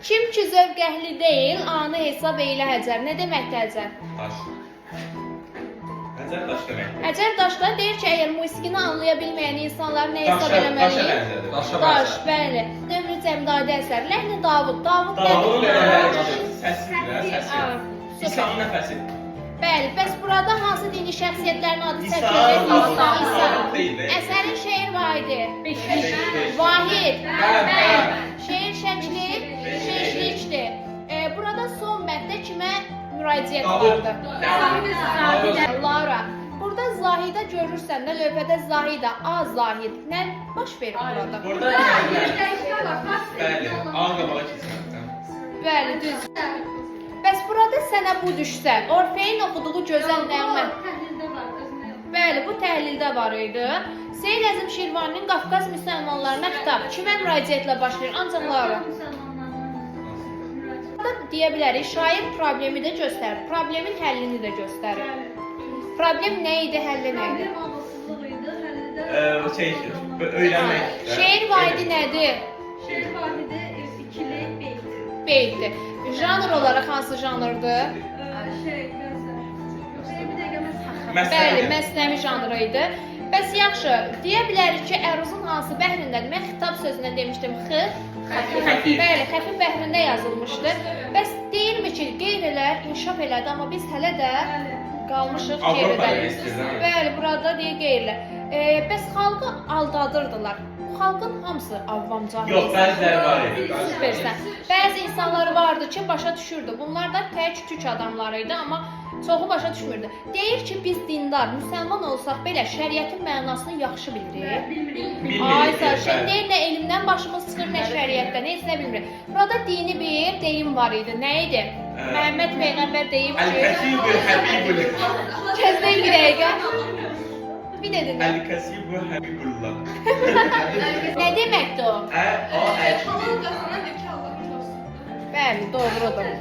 Kim ki zövq əhli deyil, anı hesab eylə Həcər. Nə deməkdir Həcər? Daş. Həcər daş demək. Həcər daşda deyir ki, əgər musiqini anlaya bilməyən insanlar nə hesab Daşa eləməliyik? bənzədir. Daş, bəli. Nömrə Cəmdadi əsər. Ləhni Davud. Davud Davudun nədir? səsidir, səsi. İsa'nın nəfəsi. Bəli, bəs burada hansı dini şəxsiyyətlərin adı İsa, çəkilir? İsa deyil. Əsərin şeir vahidi. Vahid. Şeir şəkli beşlikdir. Burada son bənddə kimə müraciət vardı? Laura. Burada Zahidə görürsən də, lövhədə Zahidə, A Zahid. Nə baş verir burada? Burada bəli, ağ qabağa keçməkdən. Bəli, düz. Bəs burada sənə bu düşsə, Orfeyin oxuduğu gözəl nəğmə. Bəli, bu təhlildə var idi. Seyid Əzim Şirvaninin Qafqaz müsəlmanlarına xitab kimə müraciətlə baş verir? Ancaq Laura. Burada deyə bilərik, şair problemi də göstərir, problemin həllini də göstərir. Problem nə idi, həlli nə idi? Öyrənmək. Şeir vahidi nədir? Şeir vahidi ikili beyt. Beytdir. Janr olaraq hansı janrdır? Bəli, məsnəvi janrı idi. Bəs yaxşı, deyə bilərik ki, əruzun hansı bəhrindədir? Mən xitab sözündən demişdim, Xəfif. Bəli, xəfif bəhrində yazılmışdı. Bəs deyirmi ki, qeyrilər inkişaf elədi, amma biz hələ də qalmışıq geridə. Bəli, burada deyir qeyrilər. Bəs xalqı aldadırdılar. Bu xalqın hamısı avvam cahil. Yox, bəziləri var idi. Süpersən. Bəzi insanları vardı ki, başa düşürdü. Bunlar da tək tük adamlar idi, amma çoxu başa düşmürdü. Deyir ki, biz dindar, müsəlman olsaq belə şəriətin mənasını yaxşı bilirik. Ay sən deyir, nə elmdən başımız çıxır, nə şəriətdən, heç nə bilmirik. Burada dini bir deyim var idi. Nə idi? Məhəmməd Peyğəmbər deyib ki... Əl-Kəsibül Həbibül. Kəsdən bir dəqiqə. Bir də dinlə. Əl-Kəsibül Həbibullah. Nə deməkdir o? O-H. Bəli, doğrudur.